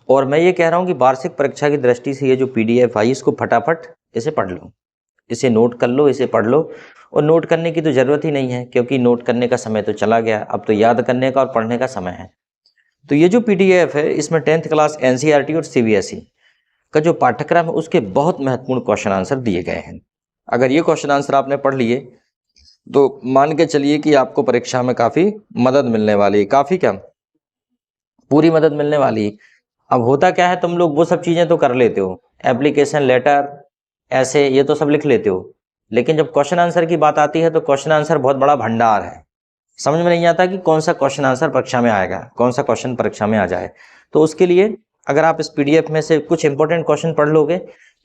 और मैं ये कह रहा हूँ कि वार्षिक परीक्षा की दृष्टि से ये जो PDF आई इसको फटाफट इसे पढ़ लो, इसे नोट कर लो, इसे पढ़ लो। और नोट करने की तो ज़रूरत ही नहीं है क्योंकि नोट करने का समय तो चला गया, अब तो याद करने का और पढ़ने का समय है। तो ये जो PDF है इसमें 10th क्लास NCERT और CBSE का जो पाठ्यक्रम है उसके बहुत महत्वपूर्ण क्वेश्चन आंसर दिए गए हैं। अगर ये क्वेश्चन आंसर आपने पढ़ लिए तो मान के चलिए कि आपको परीक्षा में काफ़ी मदद मिलने वाली है, काफ़ी क्या पूरी मदद मिलने वाली है। अब होता क्या है, तुम लोग वो सब चीज़ें तो कर लेते हो, एप्लीकेशन लेटर ऐसे ये तो सब लिख लेते हो, लेकिन जब क्वेश्चन आंसर की बात आती है तो क्वेश्चन आंसर बहुत बड़ा भंडार है। समझ में नहीं आता कि कौन सा क्वेश्चन आंसर परीक्षा में आएगा, कौन सा क्वेश्चन परीक्षा में आ जाए। तो उसके लिए अगर आप इस PDF में से कुछ इंपॉर्टेंट क्वेश्चन पढ़ लोगे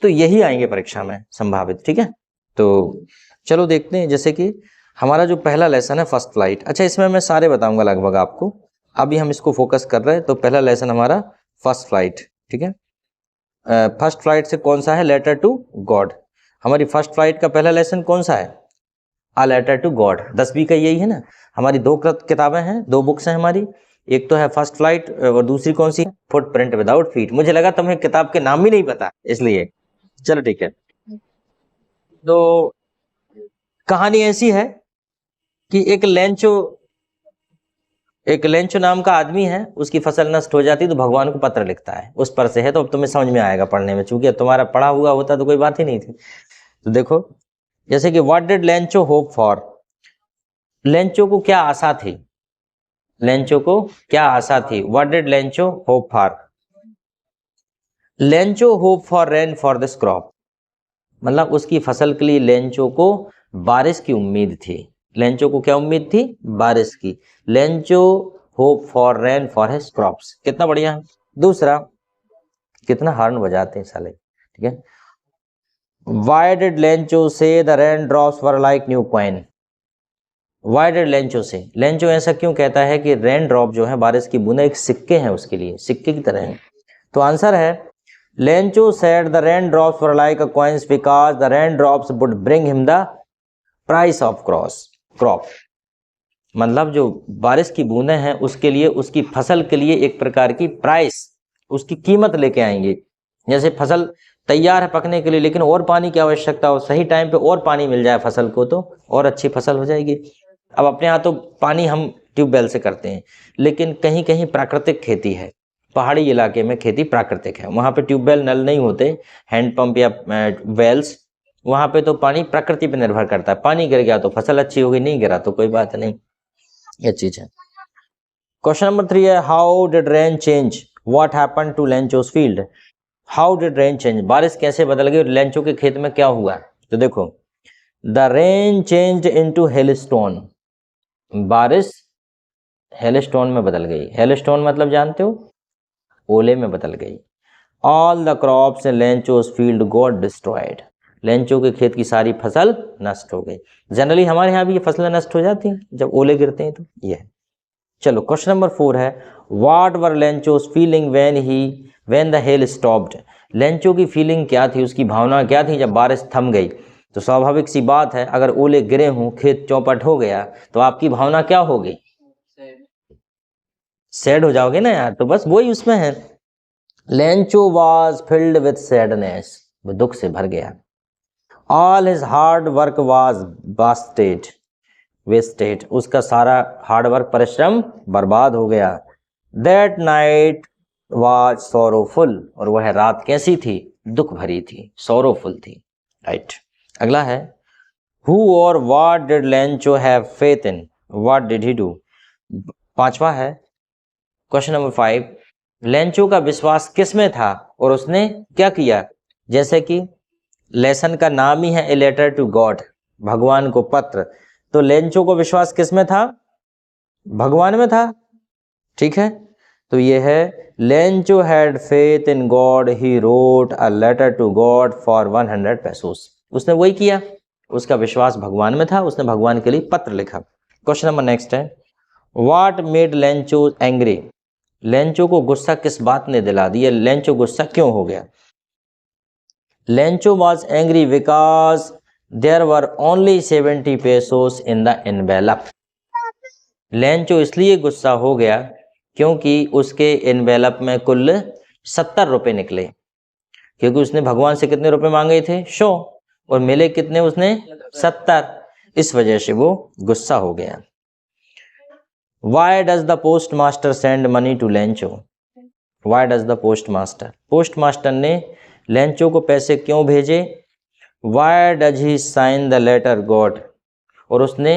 तो यही आएंगे परीक्षा में संभावित। ठीक है, तो चलो देखते हैं। जैसे कि हमारा जो पहला लेसन है फर्स्ट फ्लाइट, अच्छा इसमें मैं सारे बताऊंगा लगभग आपको, अभी हम इसको फोकस कर रहे हैं। तो पहला लेसन हमारा फर्स्ट फ्लाइट, ठीक है। फर्स्ट फ्लाइट से कौन सा है, लेटर टू गॉड। हमारी फर्स्ट फ्लाइट का पहला लेसन कौन सा है, आ लेटर टू गॉड। 10वीं का यही है ना। हमारी दो किताबें हैं, दो बुक्स हैं हमारी, एक तो है फर्स्ट फ्लाइट और दूसरी कौन सी, फुटप्रिंट विदाउट फीट। मुझे लगा तुम्हें किताब के नाम भी नहीं पता इसलिए, चलो ठीक है। तो कहानी ऐसी है कि एक लेंचो नाम का आदमी है, उसकी फसल नष्ट हो जाती तो भगवान को पत्र लिखता है, उस पर से है। तो अब तुम्हें समझ में आएगा पढ़ने में, चूंकि तुम्हारा पढ़ा हुआ होता तो कोई बात ही नहीं थी। तो देखो जैसे कि what did Lencho hope for, Lencho को क्या आशा थी, लेंचो को क्या आशा थी, what did Lencho hope for. Lencho hope for rain for this crop, मतलब उसकी फसल के लिए लेंचो को बारिश की उम्मीद थी। लेंचो को क्या उम्मीद थी, बारिश की। Lencho hope for rain for his crops, कितना बढ़िया है। दूसरा, कितना हॉर्न बजाते हैं साले, ठीक है। व्हाई डिड लेंचो से the rain drops were like new coin, why did Lencho से, लेंचो ऐसा क्यों कहता है कि रेन ड्रॉप जो है बारिश की बूंदें एक सिक्के हैं उसके लिए, सिक्के की तरह है। तो आंसर है Lencho said the rain drops were like a coins because the rain drops would bring him the price of crop, मतलब जो बारिश की बूंदें हैं उसके लिए, उसकी फसल के लिए एक प्रकार की प्राइस, उसकी कीमत लेके आएंगे। जैसे फसल तैयार है पकने के लिए लेकिन और पानी की आवश्यकता हो, सही टाइम पे और पानी मिल जाए फसल को तो और अच्छी फसल हो जाएगी। अब अपने यहाँ तो पानी हम ट्यूबवेल से करते हैं, लेकिन कहीं कहीं प्राकृतिक खेती है, पहाड़ी इलाके में खेती प्राकृतिक है, वहाँ पे ट्यूबवेल नल नहीं होते, हैंडपंप या वेल्स, वहाँ पे तो पानी प्रकृति पे निर्भर करता है। पानी गिर गया तो फसल अच्छी होगी, नहीं गिरा तो कोई बात नहीं, ये चीज है। क्वेश्चन नंबर 3 है how did rain change what happened to Lencho's field, how did rain change, बारिश कैसे बदल गई और लेंचो के खेत में क्या हुआ। तो देखो the rain changed into hailstone, बारिश हेलस्टोन में बदल गई। हेलस्टोन मतलब जानते हो, ओले में बदल गई। All the crops in Lencho's field got destroyed, Lencho के खेत की सारी फसल नष्ट हो गई। जनरली हमारे यहाँ भी ये फसलें नष्ट हो जाती हैं जब ओले गिरते हैं, तो ये है। चलो क्वेश्चन नंबर 4 है what were Lencho's feeling when the hail stopped, Lencho की फीलिंग क्या थी, उसकी भावना क्या थी जब बारिश थम गई। तो स्वाभाविक सी बात है, अगर ओले गिरे हों, खेत चौपट हो गया, तो आपकी भावना क्या होगी, सैड हो जाओगे ना यार। तो बस वही उसमें है, Lencho was filled with sadness, वो दुख से भर गया। All his hard work was wasted, उसका सारा हार्ड वर्क परिश्रम बर्बाद हो गया। दैट नाइट वाज सोरोफुल, और वह रात कैसी थी, दुख भरी थी, सोरोफुल थी। राइट, अगला है हु और what did Lencho have faith in, what did he do. पांचवा है क्वेश्चन नंबर 5, लेंचो का विश्वास किस में था और उसने क्या किया। जैसे कि लेसन का नाम ही है ए लेटर टू गॉड, भगवान को पत्र, तो लेंचो को विश्वास किस में था, भगवान में था। ठीक है, तो ये है Lencho had faith in God he wrote a letter to God for 100 pesos, उसने वही किया, उसका विश्वास भगवान में था, उसने भगवान के लिए पत्र लिखा। क्वेश्चन नंबर नेक्स्ट है what made Lencho angry, Lencho को गुस्सा किस बात ने दिला दिया, लेंचो गुस्सा क्यों हो गया। Lencho was angry because there were only 70 pesos in the envelope, Lencho इसलिए गुस्सा हो गया क्योंकि उसके एनवेलप में कुल 70 रुपये निकले, क्योंकि उसने भगवान से कितने रुपए मांगे थे? 100, और मिले कितने उसने? 70। इस वजह से वो गुस्सा हो गया। Why does the postmaster send money to Lencho? Why does the postmaster? Postmaster ने लेंचो को पैसे क्यों भेजे? Why does he sign the letter God? और उसने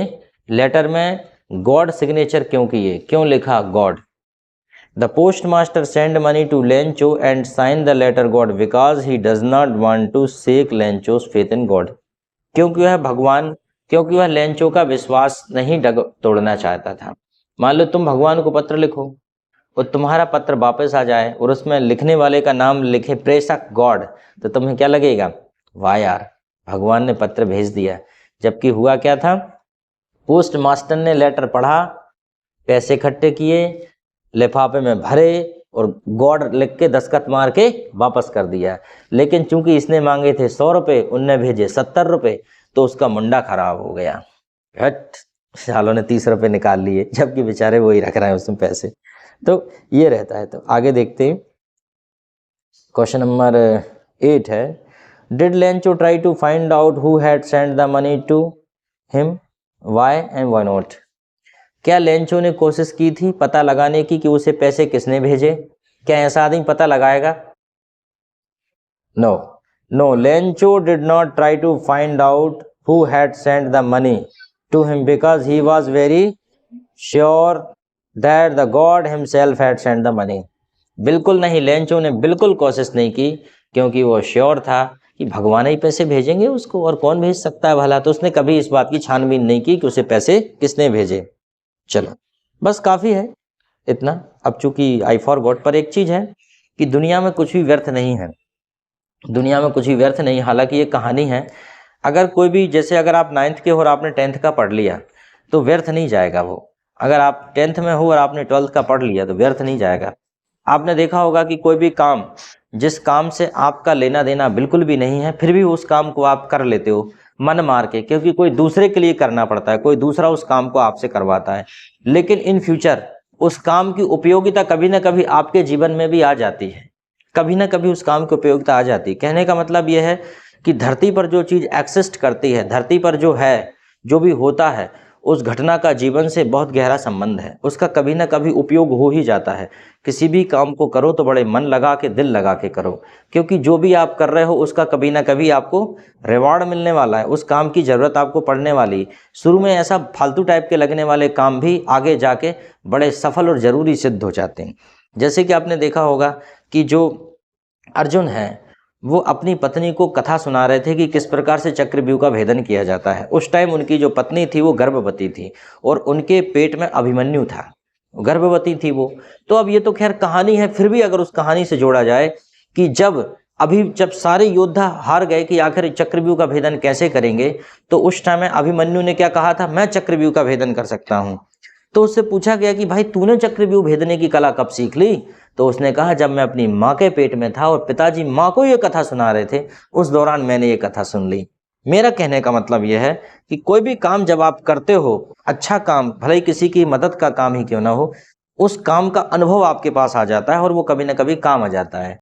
लेटर में गॉड सिग्नेचर क्यों किए, क्यों लिखा God? The postmaster send money to Lencho and sign the letter God because he does not want to shake लेंचो's faith in God. क्योंकि वह Lencho का विश्वास नहीं तोड़ना चाहता था। मान लो तुम भगवान को पत्र लिखो और तुम्हारा पत्र वापस आ जाए और उसमें लिखने वाले का नाम लिखे प्रेषक गॉड, तो तुम्हें क्या लगेगा? वाह यार, भगवान ने पत्र भेज दिया। जबकि हुआ क्या था? पोस्ट मास्टर ने लेटर पढ़ा, पैसे इकट्ठे किए, लिफाफे में भरे और गॉड लिख के दस्तखत मार के वापस कर दिया। लेकिन चूंकि इसने मांगे थे 100 रुपये, उनने भेजे 70 रुपये, तो उसका मुंडा खराब हो गया। हट, सालों ने 30 रुपये निकाल लिए, जबकि बेचारे वही रख रहे हैं उसमें पैसे। तो ये रहता है। तो आगे देखते हैं, क्वेश्चन नंबर 8 है, did Lencho try to find out who had send the money to him, why and why not? क्या लेंचो ने कोशिश की थी पता लगाने की कि उसे पैसे किसने भेजे? क्या ऐसा आदमी पता लगाएगा? No, Lencho did not try to find out who had send the money to him because he was very sure that the God himself had sent the money. बिल्कुल नहीं, लेंचो ने बिल्कुल कोशिश नहीं की, क्योंकि वो श्योर था कि भगवान ही पैसे भेजेंगे उसको, और कौन भेज सकता है भला। तो उसने कभी इस बात की छानबीन नहीं की कि उसे पैसे किसने भेजे। चलो बस काफ़ी है इतना। अब चूंकि आई फॉरगॉट पर एक चीज़ है कि दुनिया में कुछ भी व्यर्थ नहीं है, दुनिया में कुछ भी व्यर्थ नहीं। हालांकि ये कहानी है, अगर कोई भी, जैसे अगर आप 9th के हो और आपने 10th का पढ़ लिया तो व्यर्थ नहीं जाएगा वो। अगर आप 10th में हो और आपने 12th का पढ़ लिया तो व्यर्थ नहीं जाएगा। आपने देखा होगा कि कोई भी काम, जिस काम से आपका लेना देना बिल्कुल भी नहीं है, फिर भी उस काम को आप कर लेते हो मन मार के, क्योंकि कोई दूसरे के लिए करना पड़ता है, कोई दूसरा उस काम को आपसे करवाता है। लेकिन इन फ्यूचर उस काम की उपयोगिता कभी ना कभी आपके जीवन में भी आ जाती है, कभी ना कभी उस काम की उपयोगिता आ जाती है। कहने का मतलब यह है कि धरती पर जो चीज़ एक्सिस्ट करती है, धरती पर जो है, जो भी होता है, उस घटना का जीवन से बहुत गहरा संबंध है, उसका कभी ना कभी उपयोग हो ही जाता है। किसी भी काम को करो तो बड़े मन लगा के, दिल लगा के करो, क्योंकि जो भी आप कर रहे हो उसका कभी ना कभी आपको रिवॉर्ड मिलने वाला है, उस काम की ज़रूरत आपको पड़ने वाली। शुरू में ऐसा फालतू टाइप के लगने वाले काम भी आगे जाके बड़े सफल और ज़रूरी सिद्ध हो जाते हैं। जैसे कि आपने देखा होगा कि जो अर्जुन है वो अपनी पत्नी को कथा सुना रहे थे कि किस प्रकार से चक्रव्यूह का भेदन किया जाता है। उस टाइम उनकी जो पत्नी थी वो गर्भवती थी और उनके पेट में अभिमन्यु था, गर्भवती थी वो। तो अब ये तो खैर कहानी है, फिर भी अगर उस कहानी से जोड़ा जाए कि जब सारे योद्धा हार गए कि आखिर चक्रव्यूह का भेदन कैसे करेंगे, तो उस टाइम में अभिमन्यु ने क्या कहा था? मैं चक्रव्यूह का भेदन कर सकता हूँ। तो उससे पूछा गया कि भाई तूने चक्रव्यूह भेदने की कला कब सीख ली? तो उसने कहा, जब मैं अपनी माँ के पेट में था और पिताजी माँ को ये कथा सुना रहे थे, उस दौरान मैंने ये कथा सुन ली। मेरा कहने का मतलब यह है कि कोई भी काम जब आप करते हो, अच्छा काम, भले ही किसी की मदद का काम ही क्यों ना हो, उस काम का अनुभव आपके पास आ जाता है और वो कभी ना कभी काम आ जाता है।